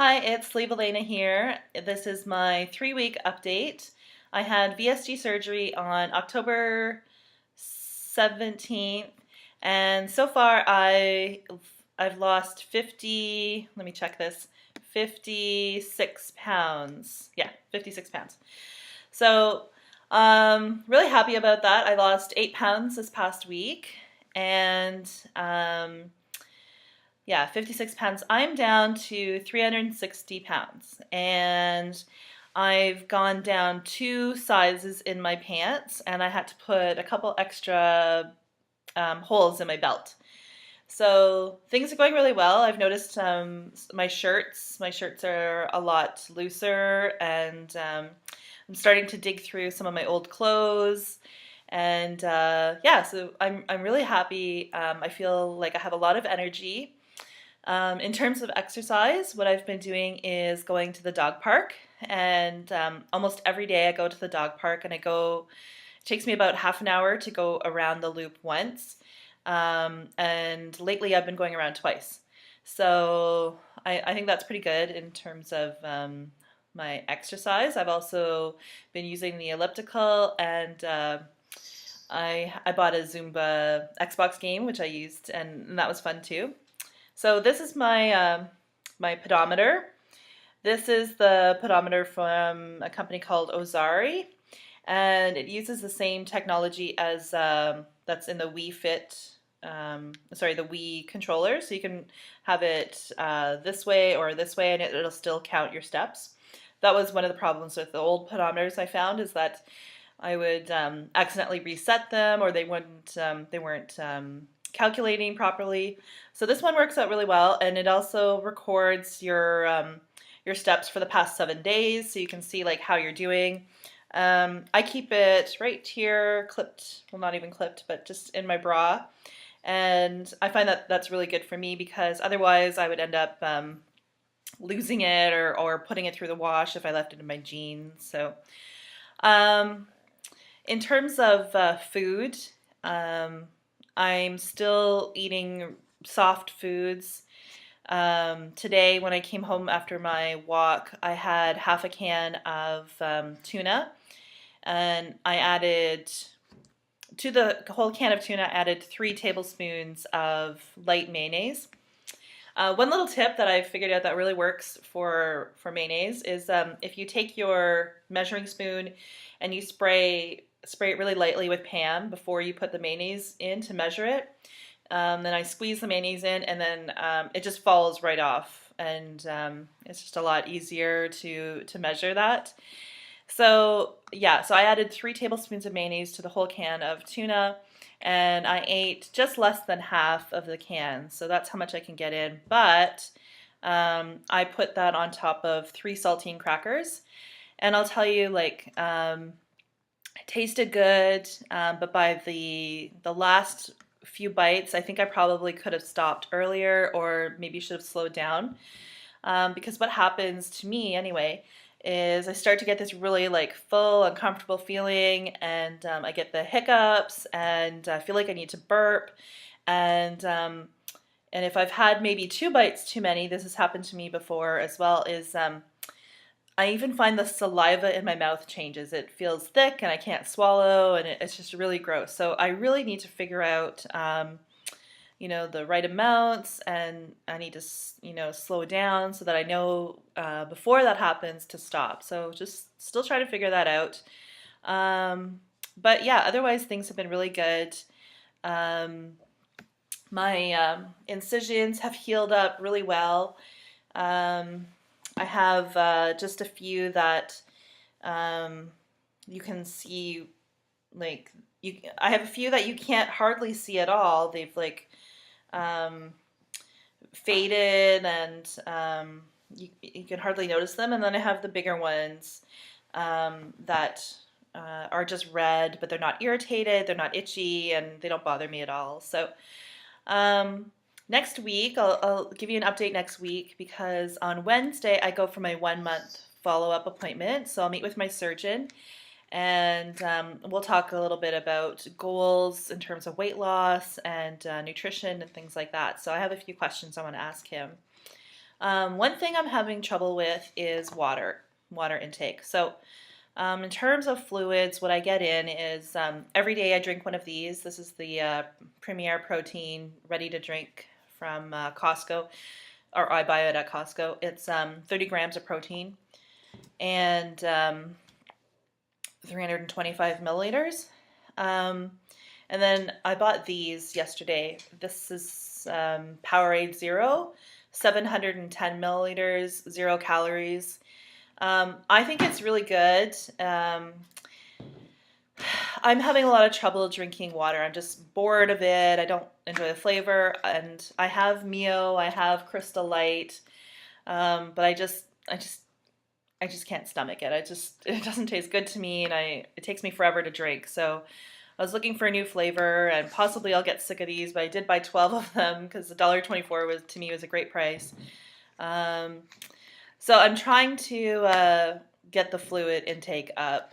Hi, it's Leva Lena here. This is my 3-week update. I had VSG surgery on October 17th, and so far I've lost 50, let me check this, 56 pounds. Yeah, 56 pounds. So, really happy about that. I lost 8 pounds this past week, and yeah, 56 pounds. I'm down to 360 pounds. And I've gone down 2 sizes in my pants, and I had to put a couple extra holes in my belt. So things are going really well. I've noticed my shirts are a lot looser, and I'm starting to dig through some of my old clothes. And yeah, so I'm really happy. I feel like I have a lot of energy. In terms of exercise, what I've been doing is going to the dog park, and almost every day I go to the dog park, and it takes me about half an hour to go around the loop once. And lately I've been going around twice. So I think that's pretty good in terms of my exercise. I've also been using the elliptical, and I bought a Zumba Xbox game, which I used, and that was fun too. So this is my pedometer. This is the pedometer from a company called Ozari, and it uses the same technology as that's in the Wii Fit. The Wii controller. So you can have it this way or this way, and it'll still count your steps. That was one of the problems with the old pedometers I found, is that I would accidentally reset them, or they weren't calculating properly. So this one works out really well, and it also records your steps for the past 7 days, so you can see like how you're doing. I keep it right here, clipped, well, not even clipped, but just in my bra. And I find that that's really good for me, because otherwise I would end up losing it, or putting it through the wash if I left it in my jeans. So um, in terms of food, um, I'm still eating soft foods. Today, when I came home after my walk, I had half a can of tuna, and I added to the whole can of tuna, I added 3 tablespoons of light mayonnaise. One little tip that I've figured out that really works for mayonnaise is if you take your measuring spoon and you spray it really lightly with Pam before you put the mayonnaise in to measure it. Then I squeeze the mayonnaise in, and then it just falls right off, and it's just a lot easier to measure that. So yeah, so I added 3 tablespoons of mayonnaise to the whole can of tuna, and I ate just less than half of the can. So that's how much I can get in. But I put that on top of 3 saltine crackers, and I'll tell you, like, it tasted good, but by the last few bites, I think I probably could have stopped earlier, or maybe should have slowed down. Because what happens to me anyway is I start to get this really like full, uncomfortable feeling, and I get the hiccups, and I feel like I need to burp, and and if I've had maybe 2 bites too many, this has happened to me before as well, is I even find the saliva in my mouth changes. It feels thick, and I can't swallow, and it's just really gross. So I really need to figure out the right amounts, and I need to, slow down so that I know before that happens to stop. So just still try to figure that out. But yeah, otherwise things have been really good. Um, my incisions have healed up really well. Um, I have just a few that um, you can see, like, I have a few that you can't hardly see at all. They've like um, faded, and you can hardly notice them. And then I have the bigger ones that are just red, but they're not irritated, they're not itchy, and they don't bother me at all. So um, next week, I'll give you an update next week, because on Wednesday I go for my 1 month follow-up appointment. So I'll meet with my surgeon, and we'll talk a little bit about goals in terms of weight loss and nutrition and things like that. So I have a few questions I want to ask him. One thing I'm having trouble with is water intake. So, in terms of fluids, what I get in is every day I drink one of these. This is the Premier Protein Ready to Drink from Costco, or I buy it at Costco. It's 30 grams of protein and 325 milliliters. And then I bought these yesterday. This is Powerade Zero, 710 milliliters, 0 calories. I think it's really good. I'm having a lot of trouble drinking water. I'm just bored of it. I don't enjoy the flavor. And I have Mio, I have Crystal Light, but I just can't stomach it. It doesn't taste good to me, and it takes me forever to drink. So I was looking for a new flavor, and possibly I'll get sick of these. But I did buy 12 of them because $1.24 was a great price. Um, so I'm trying to get the fluid intake up,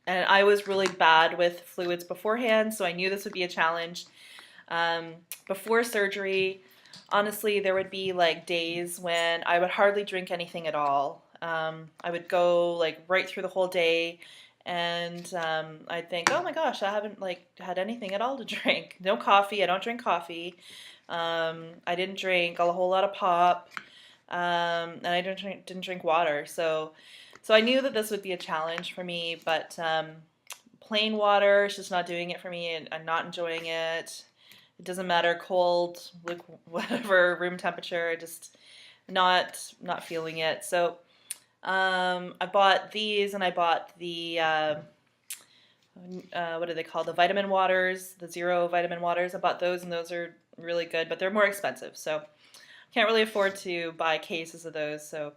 and I was really bad with fluids beforehand, so I knew this would be a challenge. Um, Before surgery, honestly, there would be like days when I would hardly drink anything at all. I would go like right through the whole day, and I'd think, oh my gosh, I haven't like had anything at all to drink. No coffee. I don't drink coffee. I didn't drink a whole lot of pop, and I didn't drink water. So I knew that this would be a challenge for me, but plain water is just not doing it for me, and I'm not enjoying it. It doesn't matter, cold, whatever, room temperature, just not feeling it. So I bought these, and I bought the what are they called? The vitamin waters, the zero vitamin waters. I bought those, and those are really good, but they're more expensive, so can't really afford to buy cases of those. So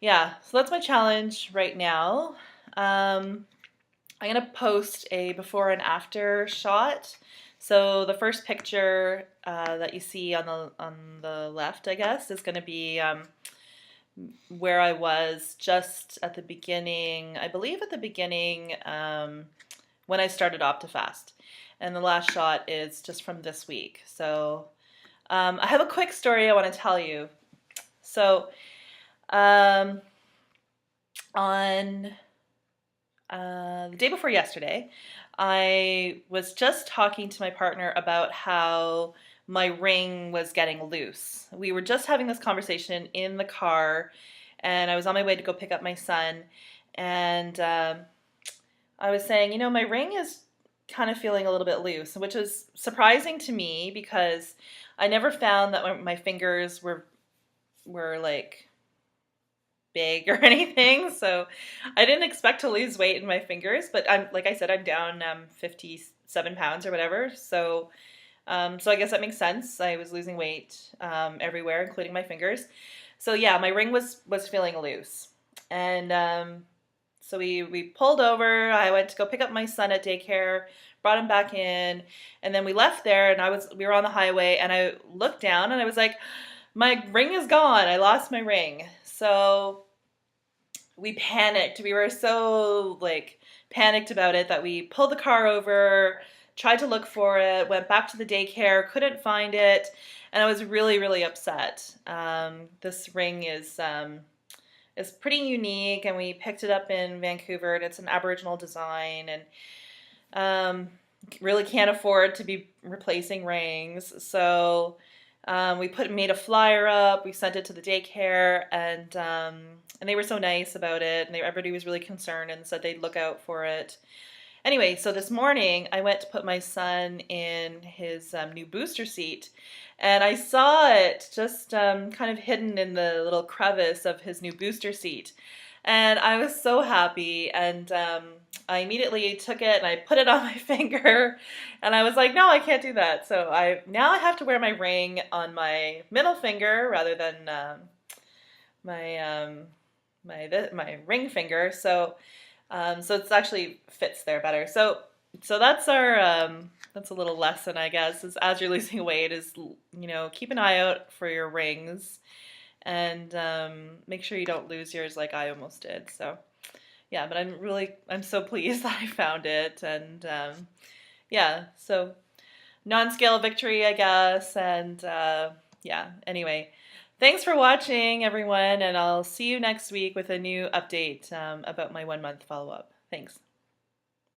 yeah, so that's my challenge right now. I'm gonna post a before and after shot. So the first picture that you see on the left, I guess, is gonna be where I was just at the beginning, I believe at the beginning when I started Optifast. And the last shot is just from this week. So I have a quick story I want to tell you. So on the day before yesterday, I was just talking to my partner about how my ring was getting loose. We were just having this conversation in the car, and I was on my way to go pick up my son, and I was saying, my ring is kind of feeling a little bit loose, which is surprising to me because I never found that my fingers were like big or anything, so I didn't expect to lose weight in my fingers, but like I said, I'm down 57 pounds or whatever, so I guess that makes sense. I was losing weight everywhere, including my fingers. So yeah, my ring was feeling loose, and so we pulled over. I went to go pick up my son at daycare, brought him back in, and then we left there, and we were on the highway, and I looked down, and I was like, my ring is gone. I lost my ring. So we panicked. We were so panicked about it that we pulled the car over, tried to look for it, went back to the daycare, couldn't find it, and I was really, really upset. This ring is pretty unique, and we picked it up in Vancouver, and it's an Aboriginal design, and really can't afford to be replacing rings. So we made a flyer up, we sent it to the daycare, and they were so nice about it, and everybody was really concerned and said they'd look out for it. Anyway, so this morning I went to put my son in his new booster seat, and I saw it just kind of hidden in the little crevice of his new booster seat. And I was so happy, and I immediately took it and I put it on my finger, and I was like, no, I can't do that. So now I have to wear my ring on my middle finger rather than my ring finger. So it's actually fits there better. So that's that's a little lesson, I guess, is as you're losing weight is, keep an eye out for your rings, and make sure you don't lose yours like I almost did. So yeah, but I'm so pleased that I found it, and yeah, so non-scale victory, I guess, and yeah. Anyway, thanks for watching, everyone, and I'll see you next week with a new update about my 1 month follow up. Thanks.